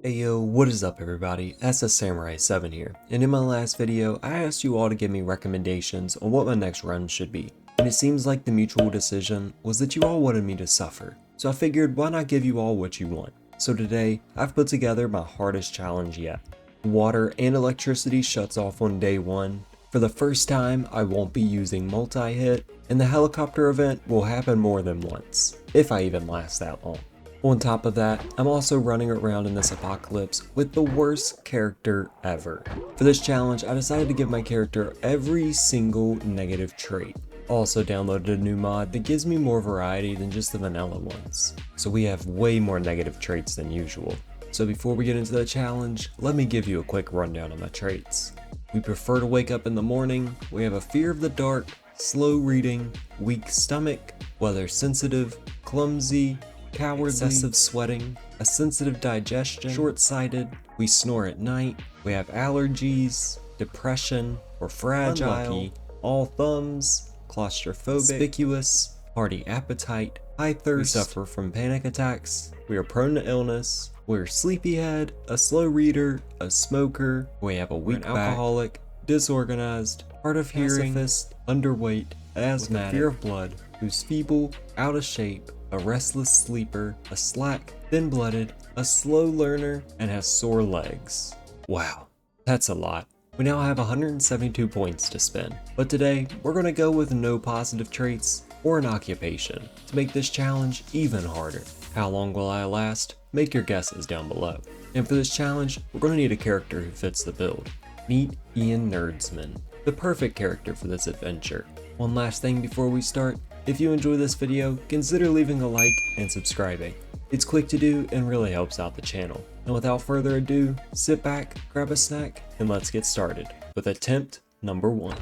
Ayo, what is up everybody, SS Samurai 7 here, and in my last video, I asked you all to give me recommendations on what my next run should be, and it seems like the mutual decision was that you all wanted me to suffer, so I figured why not give you all what you want. So today, I've put together my hardest challenge yet. Water and electricity shuts off on day 1. For the first time, I won't be using multi-hit, and the helicopter event will happen more than once, if I even last that long. On top of that, I'm also running around in this apocalypse with the worst character ever. For this challenge, I decided to give my character every single negative trait. Also downloaded a new mod that gives me more variety than just the vanilla ones. So we have way more negative traits than usual. So before we get into the challenge, let me give you a quick rundown of my traits. We prefer to wake up in the morning, we have a fear of the dark, slow reading, weak stomach, weather sensitive, clumsy, cowardly, excessive sweating, a sensitive digestion, short-sighted, we snore at night, we have allergies, depression, we're fragile, unlucky, all thumbs, claustrophobic, conspicuous, hearty appetite, high thirst, we suffer from panic attacks, we are prone to illness, we're sleepyhead, a slow reader, a smoker, we have a weak back, alcoholic, disorganized, hard of hearing, pacifist, underweight, asthmatic, fear of blood, who's feeble, out of shape, a restless sleeper, a slack, thin-blooded, a slow learner, and has sore legs. Wow, that's a lot. We now have 172 points to spend, but today we're going to go with no positive traits or an occupation to make this challenge even harder. How long will I last? Make your guesses down below. And for this challenge, we're going to need a character who fits the build. Meet Ian Nerdsman, the perfect character for this adventure. One last thing before we start. If you enjoy this video, consider leaving a like and subscribing. It's quick to do and really helps out the channel. And without further ado, sit back, grab a snack, and let's get started with attempt number 1.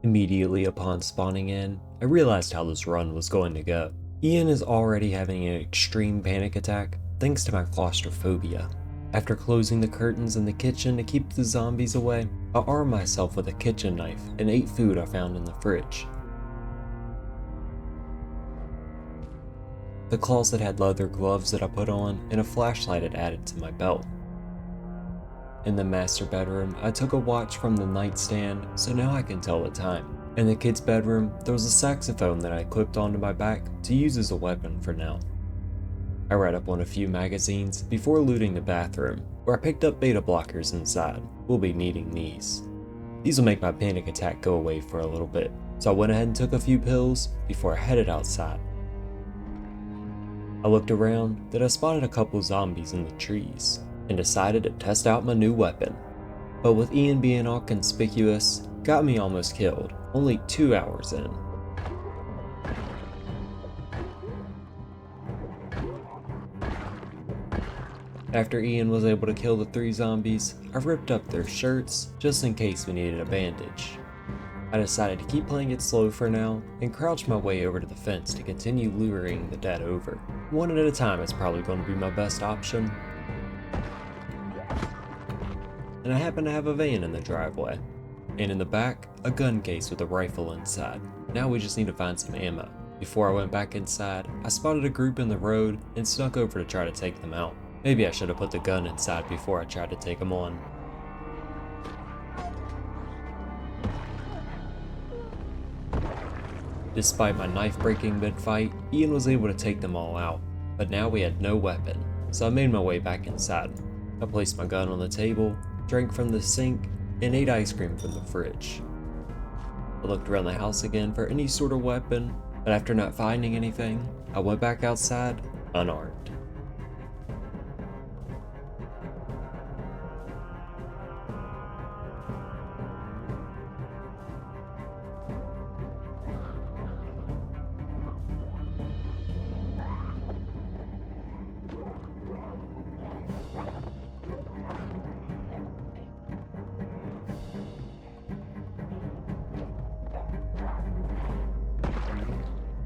Immediately upon spawning in, I realized how this run was going to go. Ian is already having an extreme panic attack thanks to my claustrophobia. After closing the curtains in the kitchen to keep the zombies away, I armed myself with a kitchen knife and ate food I found in the fridge. The closet had leather gloves that I put on and a flashlight I'd added to my belt. In the master bedroom, I took a watch from the nightstand so now I can tell the time. In the kids' bedroom, there was a saxophone that I clipped onto my back to use as a weapon for now. I read up on a few magazines before looting the bathroom, where I picked up beta blockers inside. We'll be needing these. These will make my panic attack go away for a little bit, so I went ahead and took a few pills before I headed outside. I looked around, then I spotted a couple zombies in the trees, and decided to test out my new weapon. But with Ian being all conspicuous, got me almost killed, only 2 hours in. After Ian was able to kill the 3 zombies, I ripped up their shirts, just in case we needed a bandage. I decided to keep playing it slow for now, and crouch my way over to the fence to continue luring the dead over. One at a time is probably going to be my best option. And I happen to have a van in the driveway. And in the back, a gun case with a rifle inside. Now we just need to find some ammo. Before I went back inside, I spotted a group in the road and snuck over to try to take them out. Maybe I should have put the gun inside before I tried to take them on. Despite my knife-breaking mid-fight, Ian was able to take them all out, but now we had no weapon, so I made my way back inside. I placed my gun on the table, drank from the sink, and ate ice cream from the fridge. I looked around the house again for any sort of weapon, but after not finding anything, I went back outside, unarmed.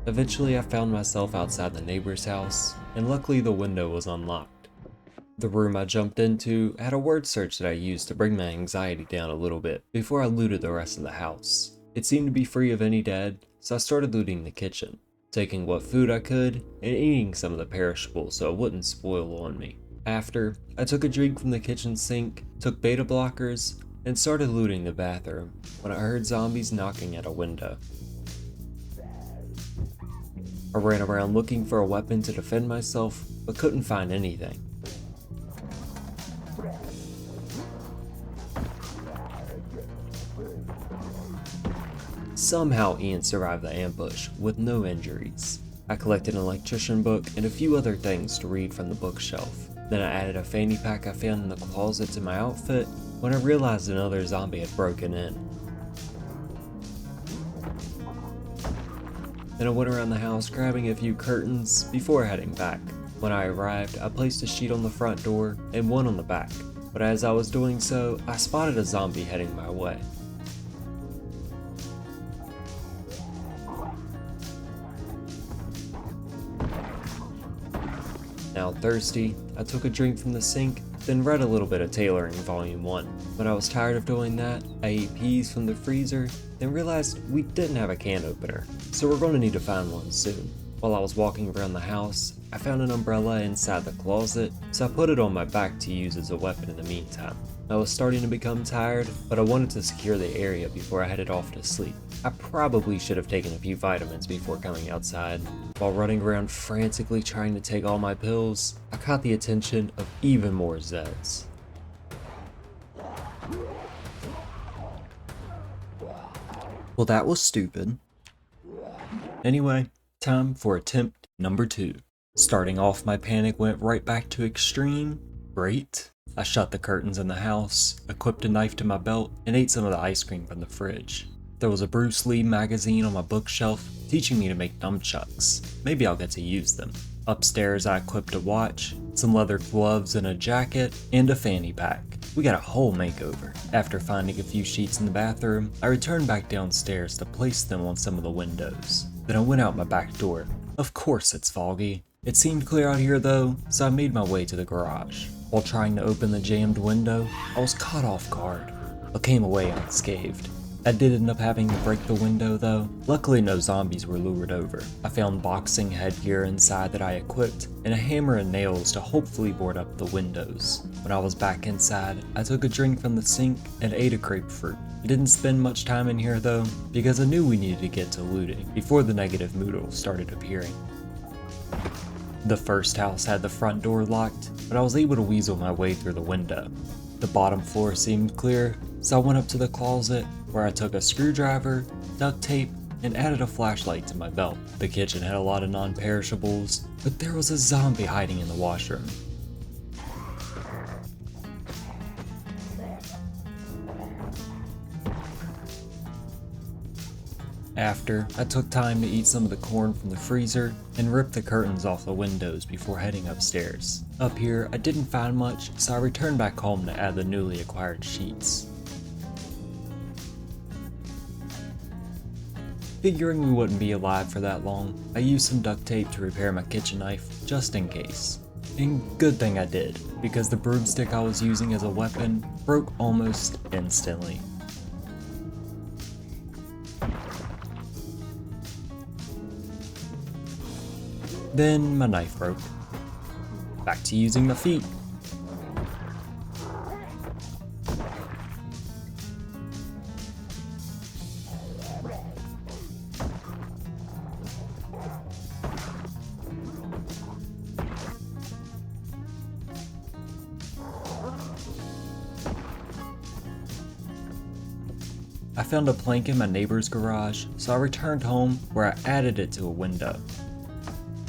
Eventually I found myself outside the neighbor's house, and luckily the window was unlocked. The room I jumped into had a word search that I used to bring my anxiety down a little bit before I looted the rest of the house. It seemed to be free of any dead, so I started looting the kitchen. taking what food I could and eating some of the perishables so it wouldn't spoil on me. After, I took a drink from the kitchen sink, took beta blockers, and started looting the bathroom when I heard zombies knocking at a window. I ran around looking for a weapon to defend myself, but couldn't find anything. Somehow Ian survived the ambush with no injuries. I collected an electrician book and a few other things to read from the bookshelf. Then I added a fanny pack I found in the closet to my outfit when I realized another zombie had broken in. Then I went around the house grabbing a few curtains before heading back. When I arrived, I placed a sheet on the front door and one on the back, but as I was doing so, I spotted a zombie heading my way. Now thirsty, I took a drink from the sink, then read a little bit of Tailoring Volume 1. When I was tired of doing that, I ate peas from the freezer, then realized we didn't have a can opener, so we're going to need to find one soon. While I was walking around the house, I found an umbrella inside the closet, so I put it on my back to use as a weapon in the meantime. I was starting to become tired, but I wanted to secure the area before I headed off to sleep. I probably should have taken a few vitamins before coming outside. While running around frantically trying to take all my pills, I caught the attention of even more Zeds. Well, that was stupid. Anyway, time for attempt number 2. Starting off, my panic went right back to extreme. Great. I shut the curtains in the house, equipped a knife to my belt, and ate some of the ice cream from the fridge. There was a Bruce Lee magazine on my bookshelf teaching me to make nunchucks. Maybe I'll get to use them. Upstairs, I equipped a watch, some leather gloves and a jacket, and a fanny pack. We got a whole makeover. After finding a few sheets in the bathroom, I returned back downstairs to place them on some of the windows. Then I went out my back door. Of course it's foggy. It seemed clear out here though, so I made my way to the garage. While trying to open the jammed window, I was caught off guard, but came away unscathed. I did end up having to break the window though. Luckily no zombies were lured over. I found boxing headgear inside that I equipped, and a hammer and nails to hopefully board up the windows. When I was back inside, I took a drink from the sink and ate a grapefruit. I didn't spend much time in here though, because I knew we needed to get to looting before the negative moodle started appearing. The first house had the front door locked, but I was able to weasel my way through the window. The bottom floor seemed clear, so I went up to the closet, where I took a screwdriver, duct tape, and added a flashlight to my belt. The kitchen had a lot of non-perishables, but there was a zombie hiding in the washroom. After, I took time to eat some of the corn from the freezer and rip the curtains off the windows before heading upstairs. Up here, I didn't find much, so I returned back home to add the newly acquired sheets. Figuring we wouldn't be alive for that long, I used some duct tape to repair my kitchen knife, just in case. And good thing I did, because the broomstick I was using as a weapon broke almost instantly. Then my knife broke. Back to using my feet. I found a plank in my neighbor's garage, so I returned home where I added it to a window.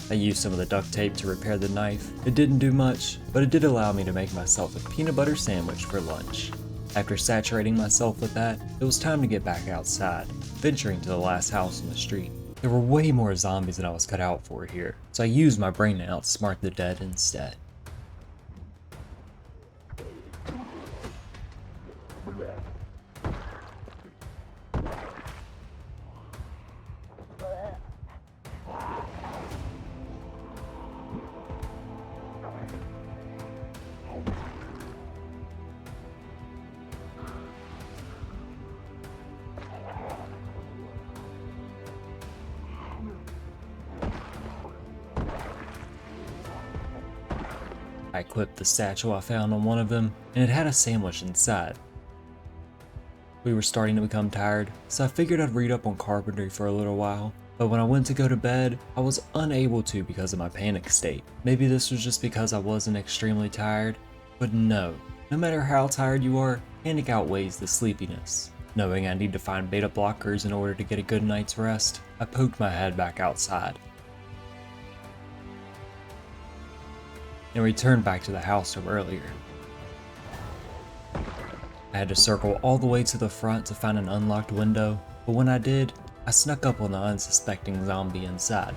I used some of the duct tape to repair the knife. It didn't do much, but it did allow me to make myself a peanut butter sandwich for lunch. After saturating myself with that, it was time to get back outside, venturing to the last house on the street. There were way more zombies than I was cut out for here, so I used my brain to outsmart the dead instead. I equipped the satchel I found on one of them, and it had a sandwich inside. We were starting to become tired, so I figured I'd read up on carpentry for a little while, but when I went to go to bed, I was unable to because of my panic state. Maybe this was just because I wasn't extremely tired, but no matter how tired you are, panic outweighs the sleepiness. Knowing I need to find beta blockers in order to get a good night's rest, I poked my head back outside and returned back to the house from earlier. I had to circle all the way to the front to find an unlocked window, but when I did, I snuck up on the unsuspecting zombie inside.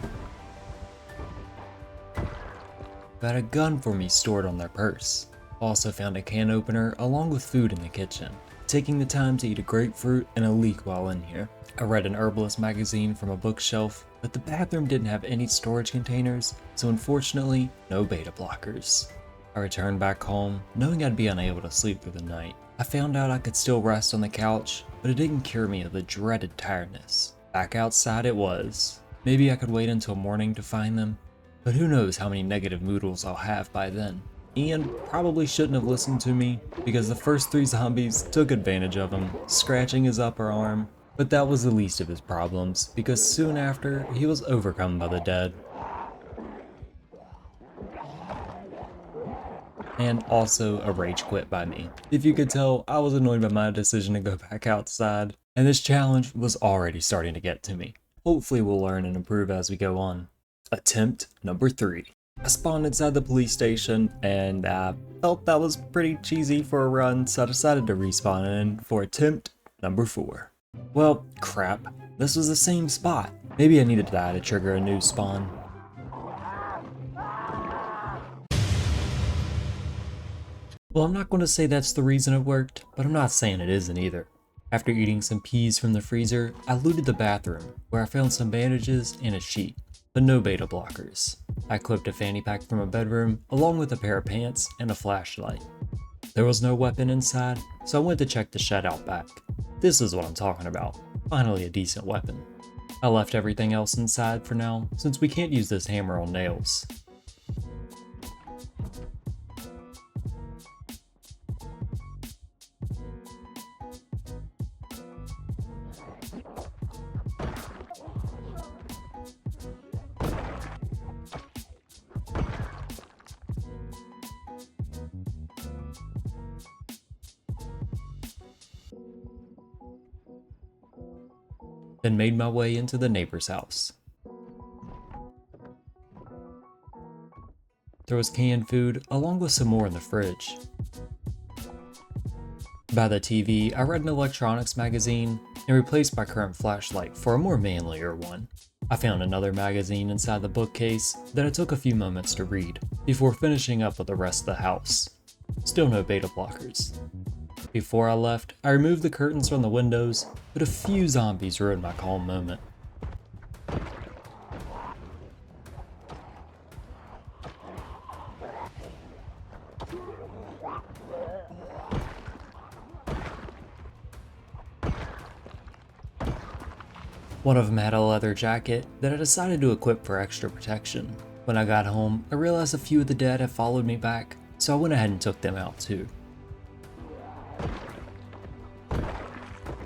They had a gun for me stored on their purse. Also found a can opener along with food in the kitchen, taking the time to eat a grapefruit and a leek while in here. I read an herbalist magazine from a bookshelf, but the bathroom didn't have any storage containers, so unfortunately, no beta blockers. I returned back home, knowing I'd be unable to sleep through the night. I found out I could still rest on the couch, but it didn't cure me of the dreaded tiredness. Back outside it was. Maybe I could wait until morning to find them, but who knows how many negative moodles I'll have by then. Ian probably shouldn't have listened to me, because the first 3 zombies took advantage of him, scratching his upper arm, but that was the least of his problems, because soon after, he was overcome by the dead. And also a rage quit by me. If you could tell, I was annoyed by my decision to go back outside, and this challenge was already starting to get to me. Hopefully we'll learn and improve as we go on. Attempt number 3. I spawned inside the police station, and I felt that was pretty cheesy for a run, so I decided to respawn in for attempt number 4. Well, crap. This was the same spot. Maybe I needed to die to trigger a new spawn. Well, I'm not going to say that's the reason it worked, but I'm not saying it isn't either. After eating some peas from the freezer, I looted the bathroom, where I found some bandages and a sheet, but no beta blockers. I equipped a fanny pack from a bedroom, along with a pair of pants and a flashlight. There was no weapon inside, so I went to check the shed out back. This is what I'm talking about. Finally a decent weapon. I left everything else inside for now, since we can't use this hammer on nails. Then made my way into the neighbor's house. There was canned food, along with some more in the fridge. By the TV, I read an electronics magazine and replaced my current flashlight for a more manlier one. I found another magazine inside the bookcase that it took a few moments to read, before finishing up with the rest of the house. Still no beta blockers. Before I left, I removed the curtains from the windows, but a few zombies ruined my calm moment. One of them had a leather jacket that I decided to equip for extra protection. When I got home, I realized a few of the dead had followed me back, so I went ahead and took them out too.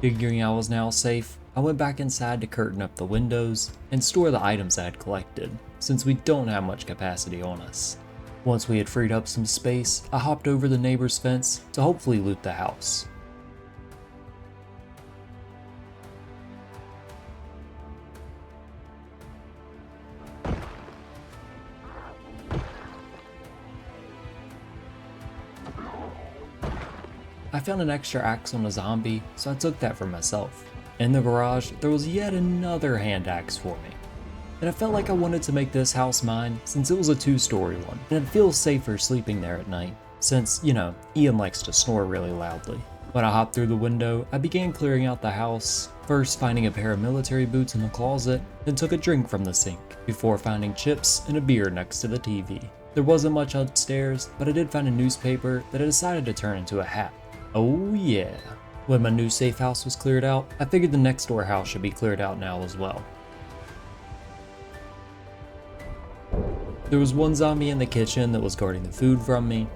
Figuring I was now safe, I went back inside to curtain up the windows and store the items I had collected, since we don't have much capacity on us. Once we had freed up some space, I hopped over the neighbor's fence to hopefully loot the house. I found an extra axe on a zombie, so I took that for myself. In the garage, there was yet another hand axe for me. And I felt like I wanted to make this house mine since it was a 2-story one, and it feels safer sleeping there at night, since, Ian likes to snore really loudly. When I hopped through the window, I began clearing out the house, first finding a pair of military boots in the closet, then took a drink from the sink, before finding chips and a beer next to the TV. There wasn't much upstairs, but I did find a newspaper that I decided to turn into a hat. Oh yeah. When my new safe house was cleared out, I figured the next door house should be cleared out now as well. There was one zombie in the kitchen that was guarding the food from me.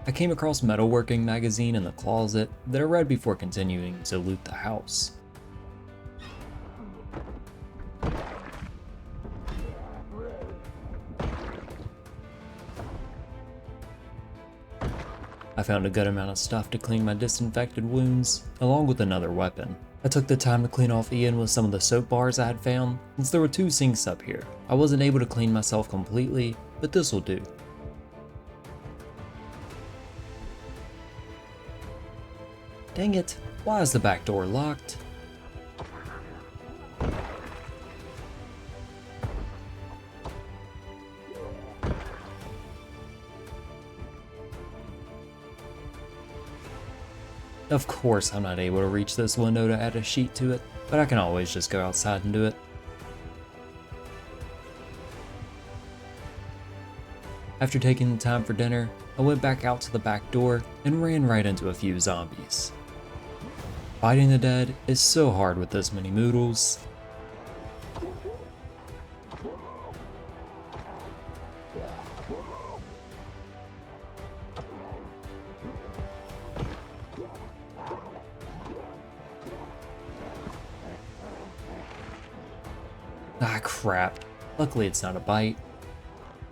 I came across a metalworking magazine in the closet that I read before continuing to loot the house. I found a good amount of stuff to clean my disinfected wounds, along with another weapon. I took the time to clean off Ian with some of the soap bars I had found, since there were 2 sinks up here. I wasn't able to clean myself completely, but this'll do. Dang it, why is the back door locked? Of course I'm not able to reach this window to add a sheet to it, but I can always just go outside and do it. After taking the time for dinner, I went back out to the back door and ran right into a few zombies. Fighting the dead is so hard with this many moodles. Ah crap, luckily it's not a bite.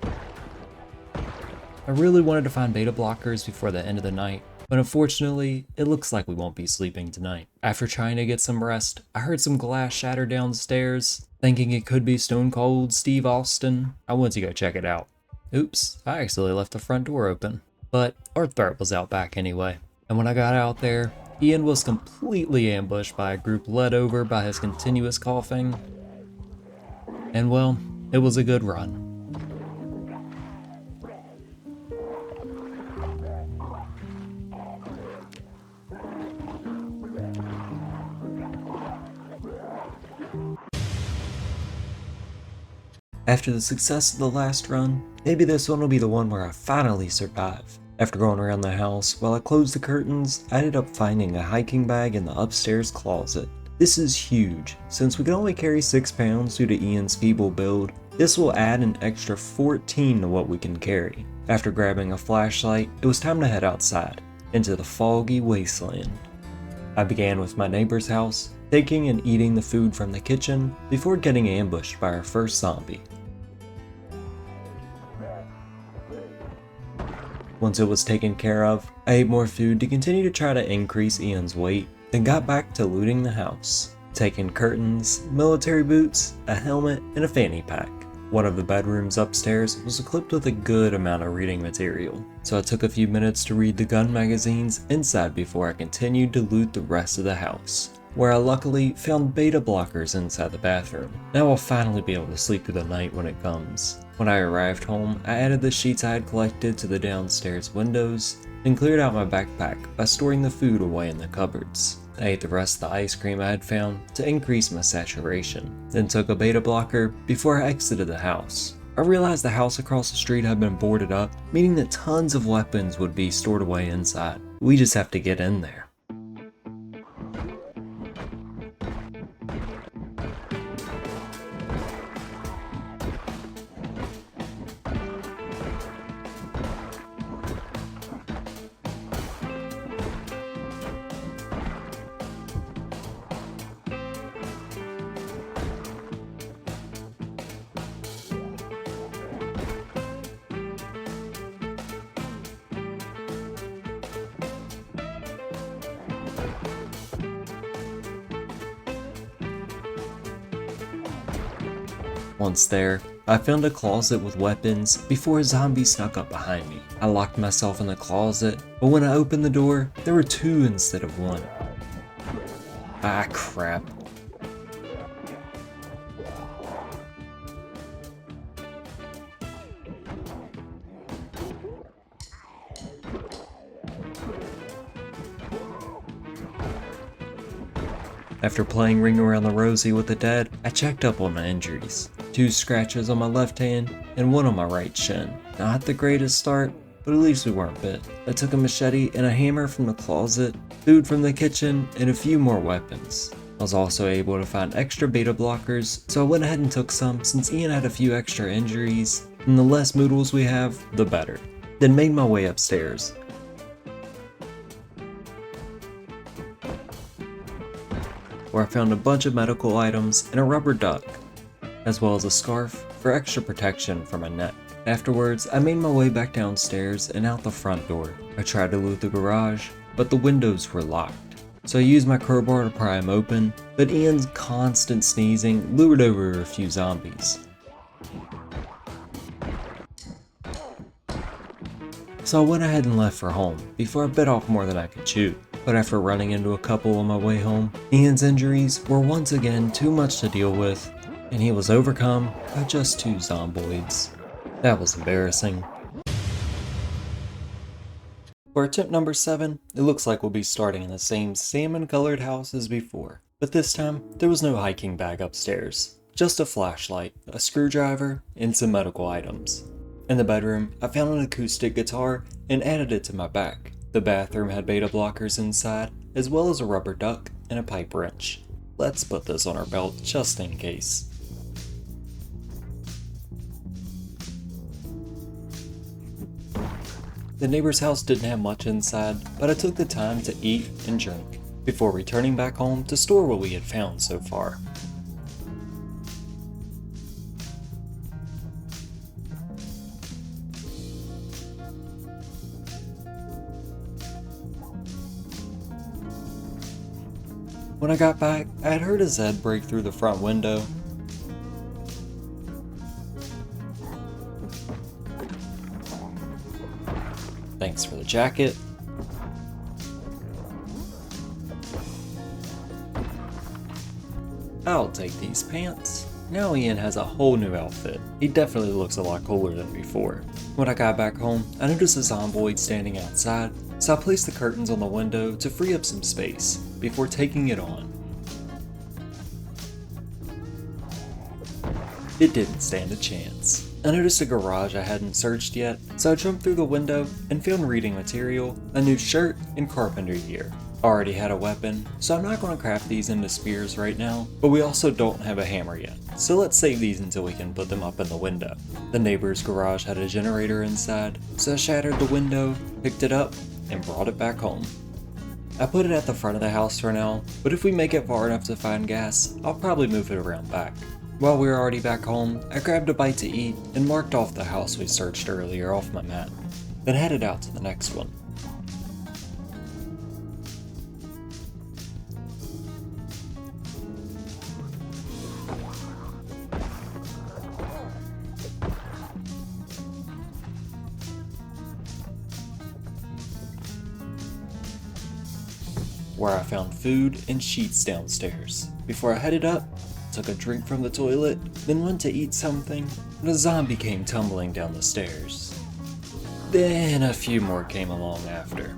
I really wanted to find beta blockers before the end of the night, but unfortunately, it looks like we won't be sleeping tonight. After trying to get some rest, I heard some glass shatter downstairs. Thinking it could be Stone Cold Steve Austin, I went to go check it out. Oops, I actually left the front door open. But our threat was out back anyway. And when I got out there, Ian was completely ambushed by a group led over by his continuous coughing. And well, it was a good run. After the success of the last run, maybe this one will be the one where I finally survive. After going around the house, while I closed the curtains, I ended up finding a hiking bag in the upstairs closet. This is huge. Since we can only carry 6 pounds due to Ian's feeble build, this will add an extra 14 to what we can carry. After grabbing a flashlight, it was time to head outside, into the foggy wasteland. I began with my neighbor's house, taking and eating the food from the kitchen before getting ambushed by our first zombie. Once it was taken care of, I ate more food to continue to try to increase Ian's weight, then got back to looting the house, taking curtains, military boots, a helmet, and a fanny pack. One of the bedrooms upstairs was equipped with a good amount of reading material, so I took a few minutes to read the gun magazines inside before I continued to loot the rest of the house, where I luckily found beta blockers inside the bathroom. Now I'll finally be able to sleep through the night when it comes. When I arrived home, I added the sheets I had collected to the downstairs windows and cleared out my backpack by storing the food away in the cupboards. I ate the rest of the ice cream I had found to increase my saturation, then took a beta blocker before I exited the house. I realized the house across the street had been boarded up, meaning that tons of weapons would be stored away inside. We just have to get in there. Once there, I found a closet with weapons before a zombie snuck up behind me. I locked myself in the closet, but when I opened the door, there were 2 instead of 1. Ah crap. After playing Ring Around the Rosie with the dead, I checked up on my injuries. 2 scratches on my left hand and 1 on my right shin. Not the greatest start, but at least we weren't bit. I took a machete and a hammer from the closet, food from the kitchen, and a few more weapons. I was also able to find extra beta blockers, so I went ahead and took some since Ian had a few extra injuries, and the less moodles we have, the better. Then made my way upstairs. Where I found a bunch of medical items and a rubber duck, as well as a scarf for extra protection for my neck. Afterwards, I made my way back downstairs and out the front door. I tried to loot the garage, but the windows were locked. So I used my crowbar to pry them open, but Ian's constant sneezing lured over a few zombies. So I went ahead and left for home before I bit off more than I could chew. But after running into a couple on my way home, Ian's injuries were once again too much to deal with, and he was overcome by just 2 zomboids. That was embarrassing. For attempt number 7, it looks like we'll be starting in the same salmon-colored house as before. But this time, there was no hiking bag upstairs. Just a flashlight, a screwdriver, and some medical items. In the bedroom, I found an acoustic guitar and added it to my back. The bathroom had beta blockers inside, as well as a rubber duck and a pipe wrench. Let's put this on our belt just in case. The neighbor's house didn't have much inside, but I took the time to eat and drink, before returning back home to store what we had found so far. When I got back, I had heard a Zed break through the front window. Thanks for the jacket. I'll take these pants. Now Ian has a whole new outfit. He definitely looks a lot cooler than before. When I got back home, I noticed a zomboid standing outside, so I placed the curtains on the window to free up some space before taking it on. It didn't stand a chance. I noticed a garage I hadn't searched yet, so I jumped through the window and found reading material, a new shirt, and carpenter gear. I already had a weapon, so I'm not going to craft these into spears right now, but we also don't have a hammer yet, so let's save these until we can put them up in the window. The neighbor's garage had a generator inside, so I shattered the window, picked it up, and brought it back home. I put it at the front of the house for now, but if we make it far enough to find gas, I'll probably move it around back. While we were already back home, I grabbed a bite to eat and marked off the house we searched earlier off my map, then headed out to the next one. Where I found food and sheets downstairs. Before I headed up, took a drink from the toilet, then went to eat something, and a zombie came tumbling down the stairs. Then a few more came along after.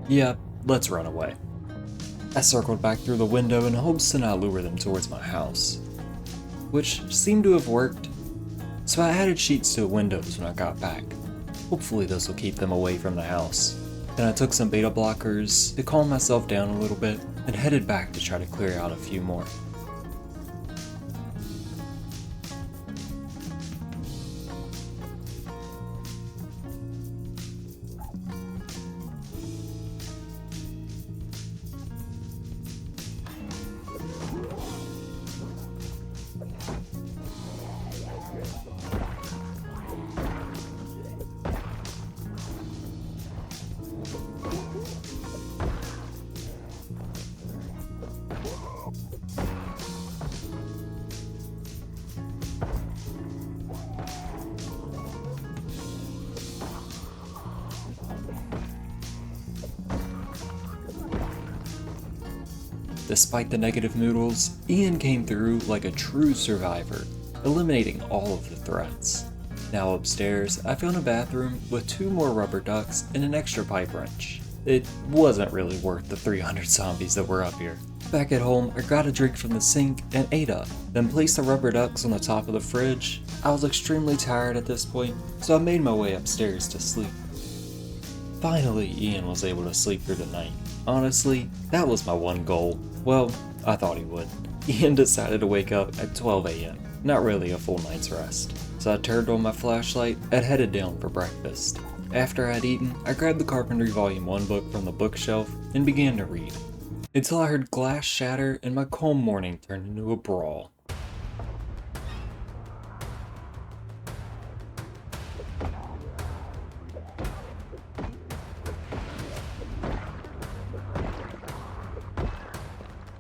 Yep, let's run away. I circled back through the window in hopes to not lure them towards my house, which seemed to have worked, so I added sheets to the windows when I got back. Hopefully this will keep them away from the house. Then I took some beta blockers to calm myself down a little bit and headed back to try to clear out a few more. Despite the negative noodles, Ian came through like a true survivor. eliminating all of the threats. Now upstairs, I found a bathroom with 2 more rubber ducks and an extra pipe wrench. It wasn't really worth the 300 zombies that were up here. Back at home, I got a drink from the sink and ate up, then placed the rubber ducks on the top of the fridge. I was extremely tired at this point, so I made my way upstairs to sleep. Finally, Ian was able to sleep through the night. Honestly, that was my one goal. Well, I thought he would. Ian decided to wake up at 12 AM, not really a full night's rest. So I turned on my flashlight and headed down for breakfast. After I had eaten, I grabbed the Carpentry Volume 1 book from the bookshelf and began to read, until I heard glass shatter and my calm morning turned into a brawl.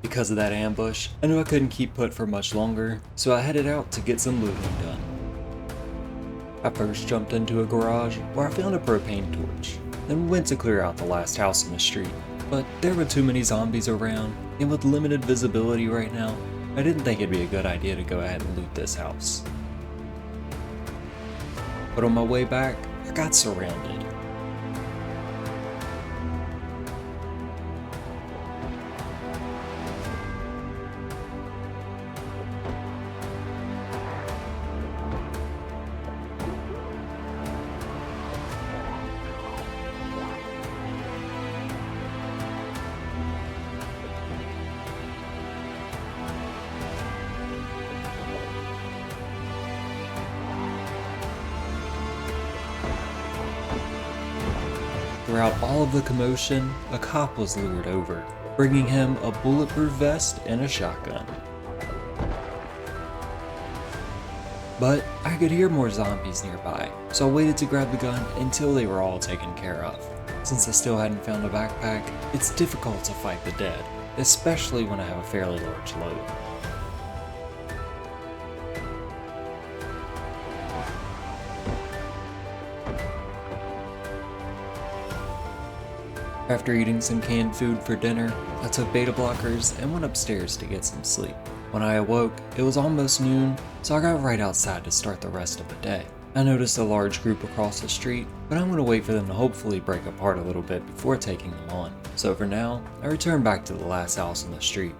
Because of that ambush, I knew I couldn't keep put for much longer, so I headed out to get some looting done. I first jumped into a garage where I found a propane torch, then went to clear out the last house in the street. But there were too many zombies around, and with limited visibility right now, I didn't think it'd be a good idea to go ahead and loot this house. But on my way back, I got surrounded. Throughout all of the commotion, a cop was lured over, bringing him a bulletproof vest and a shotgun. But I could hear more zombies nearby, so I waited to grab the gun until they were all taken care of. Since I still hadn't found a backpack, it's difficult to fight the dead, especially when I have a fairly large load. After eating some canned food for dinner, I took beta blockers and went upstairs to get some sleep. When I awoke, it was almost noon, so I got right outside to start the rest of the day. I noticed a large group across the street, but I'm going to wait for them to hopefully break apart a little bit before taking them on. So for now, I return back to the last house on the street.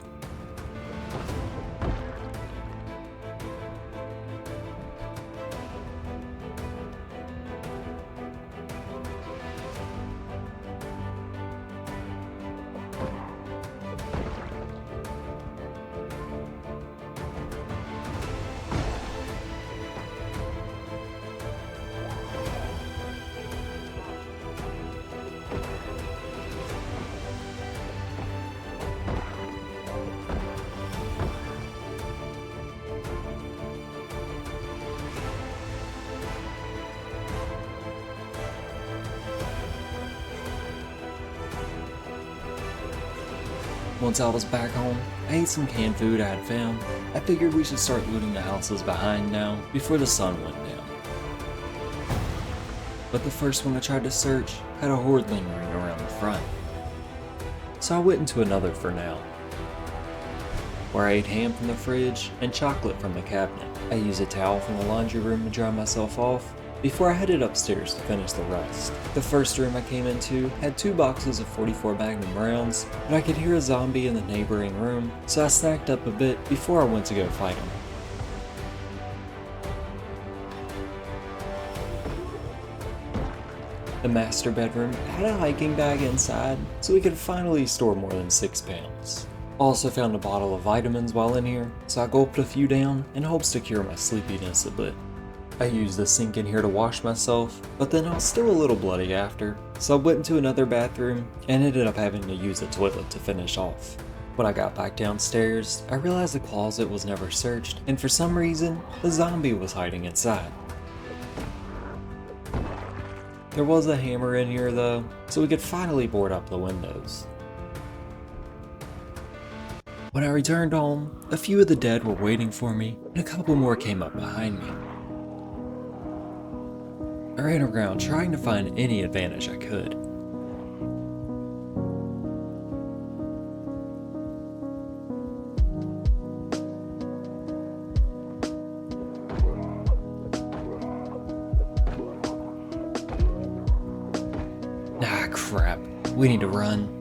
Once I was back home, I ate some canned food I had found. I figured we should start looting the houses behind now before the sun went down. But the first one I tried to search had a horde lingering around the front. So I went into another for now, where I ate ham from the fridge and chocolate from the cabinet. I used a towel from the laundry room to dry myself off before I headed upstairs to finish the rest. The first room I came into had 2 boxes of 44 Magnum rounds, but I could hear a zombie in the neighboring room, so I snacked up a bit before I went to go fight him. The master bedroom had a hiking bag inside, so we could finally store more than 6 pounds. Also found a bottle of vitamins while in here, so I gulped a few down in hopes to cure my sleepiness a bit. I used the sink in here to wash myself, but then I was still a little bloody after, so I went into another bathroom and ended up having to use a toilet to finish off. When I got back downstairs, I realized the closet was never searched, and for some reason, the zombie was hiding inside. There was a hammer in here though, so we could finally board up the windows. When I returned home, a few of the dead were waiting for me, and a couple more came up behind me. I ran around trying to find any advantage I could. Ah, crap. We need to run.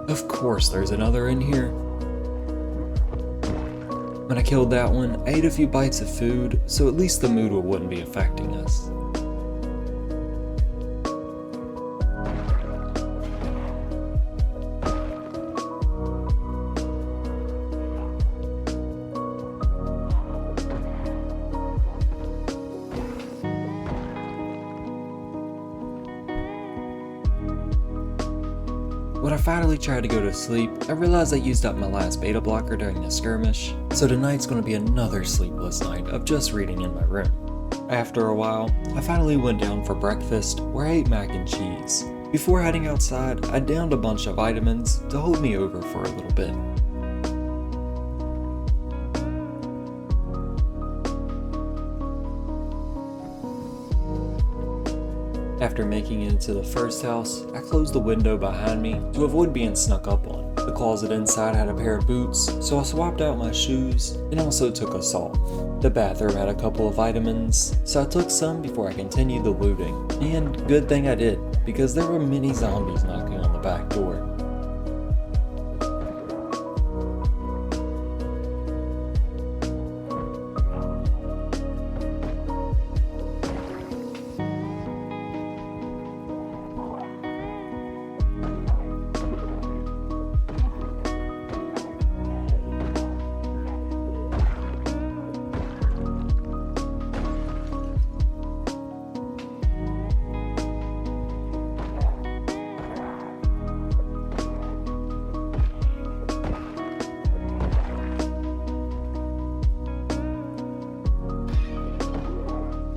Of course there's another in here. When I killed that one, I ate a few bites of food, so at least the mood wouldn't be affecting us. When I finally tried to go to sleep, I realized I used up my last beta blocker during the skirmish, so tonight's gonna be another sleepless night of just reading in my room. After a while, I finally went down for breakfast, where I ate mac and cheese. Before heading outside, I downed a bunch of vitamins to hold me over for a little bit. After making it into the first house, I closed the window behind me to avoid being snuck up on. The closet inside had a pair of boots, so I swapped out my shoes and also took a saw. The bathroom had a couple of vitamins, so I took some before I continued the looting. And good thing I did, because there were many zombies knocking on the back door.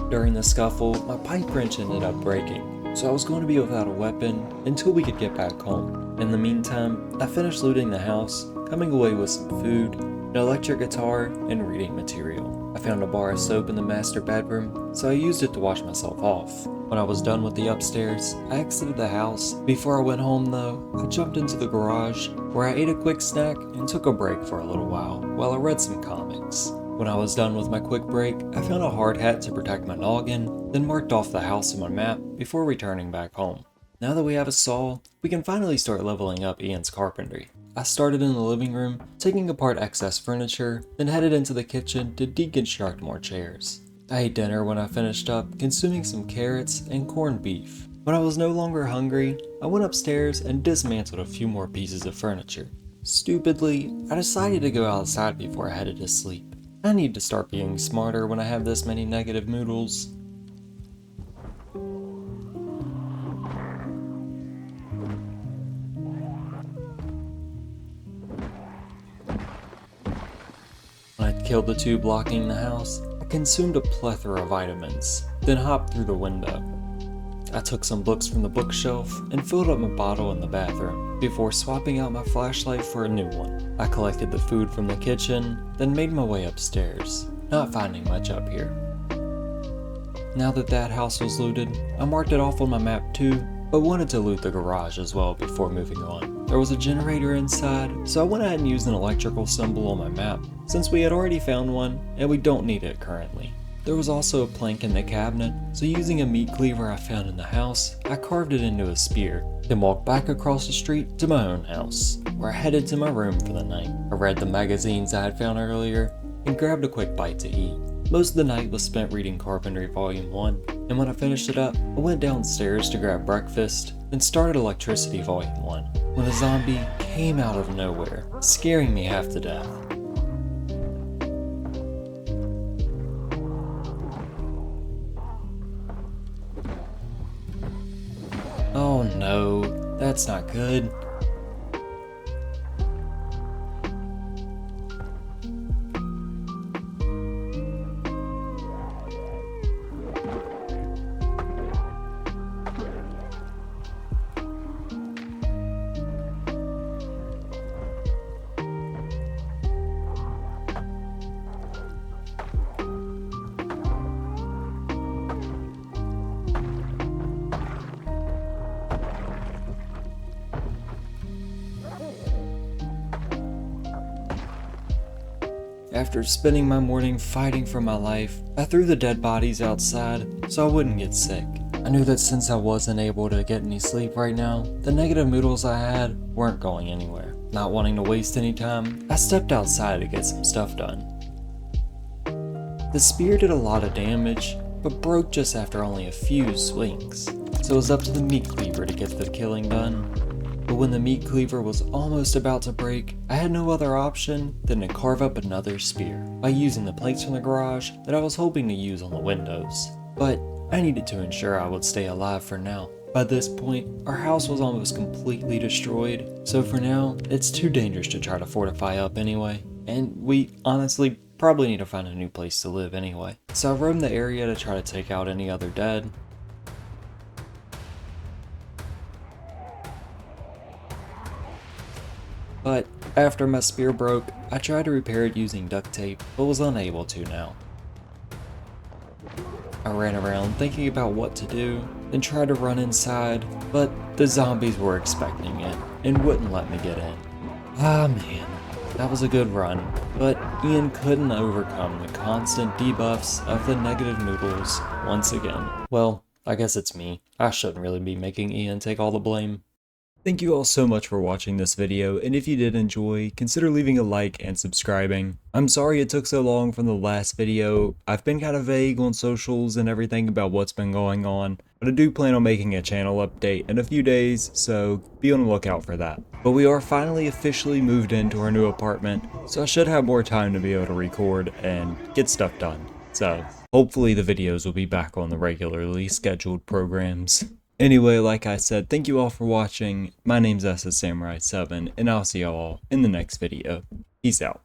During the scuffle, my pipe wrench ended up breaking, so I was going to be without a weapon until we could get back home. In the meantime, I finished looting the house, coming away with some food, an electric guitar, and reading material. I found a bar of soap in the master bedroom, so I used it to wash myself off. When I was done with the upstairs, I exited the house. Before I went home though, I jumped into the garage, where I ate a quick snack and took a break for a little while I read some comics. When I was done with my quick break, I found a hard hat to protect my noggin, then marked off the house on my map before returning back home. Now that we have a saw, we can finally start leveling up Ian's carpentry. I started in the living room, taking apart excess furniture, then headed into the kitchen to deconstruct more chairs. I ate dinner when I finished up, consuming some carrots and corned beef. When I was no longer hungry, I went upstairs and dismantled a few more pieces of furniture. Stupidly, I decided to go outside before I headed to sleep. I need to start being smarter when I have this many negative moodles. When I killed the two blocking the house, I consumed a plethora of vitamins, then hopped through the window. I took some books from the bookshelf and filled up my bottle in the bathroom, before swapping out my flashlight for a new one. I collected the food from the kitchen, then made my way upstairs, not finding much up here. Now that that house was looted, I marked it off on my map too, but wanted to loot the garage as well before moving on. There was a generator inside, so I went ahead and used an electrical symbol on my map, since we had already found one and we don't need it currently. There was also a plank in the cabinet, so using a meat cleaver I found in the house, I carved it into a spear, then walked back across the street to my own house, where I headed to my room for the night. I read the magazines I had found earlier, and grabbed a quick bite to eat. Most of the night was spent reading Carpentry Volume 1, and when I finished it up, I went downstairs to grab breakfast, then started Electricity Volume 1, when a zombie came out of nowhere, scaring me half to death. Oh no, that's not good. After spending my morning fighting for my life, I threw the dead bodies outside so I wouldn't get sick. I knew that since I wasn't able to get any sleep right now, the negative noodles I had weren't going anywhere. Not wanting to waste any time, I stepped outside to get some stuff done. The spear did a lot of damage, but broke just after only a few swings, so it was up to the meat cleaver to get the killing done. But when the meat cleaver was almost about to break, I had no other option than to carve up another spear by using the plates from the garage that I was hoping to use on the windows. But I needed to ensure I would stay alive for now. By this point, our house was almost completely destroyed, so for now, it's too dangerous to try to fortify up anyway, and we honestly probably need to find a new place to live anyway. So I roamed the area to try to take out any other dead. But after my spear broke, I tried to repair it using duct tape, but was unable to now. I ran around thinking about what to do, then tried to run inside, but the zombies were expecting it and wouldn't let me get in. Ah man, that was a good run, but Ian couldn't overcome the constant debuffs of the negative noodles once again. Well, I guess it's me. I shouldn't really be making Ian take all the blame. Thank you all so much for watching this video, and if you did enjoy, consider leaving a like and subscribing. I'm sorry it took so long from the last video. I've been kind of vague on socials and everything about what's been going on, but I do plan on making a channel update in a few days, so be on the lookout for that. But we are finally officially moved into our new apartment, so I should have more time to be able to record and get stuff done. So hopefully the videos will be back on the regularly scheduled programs. Anyway, like I said, thank you all for watching. My name's Samurai 7, and I'll see y'all in the next video. Peace out.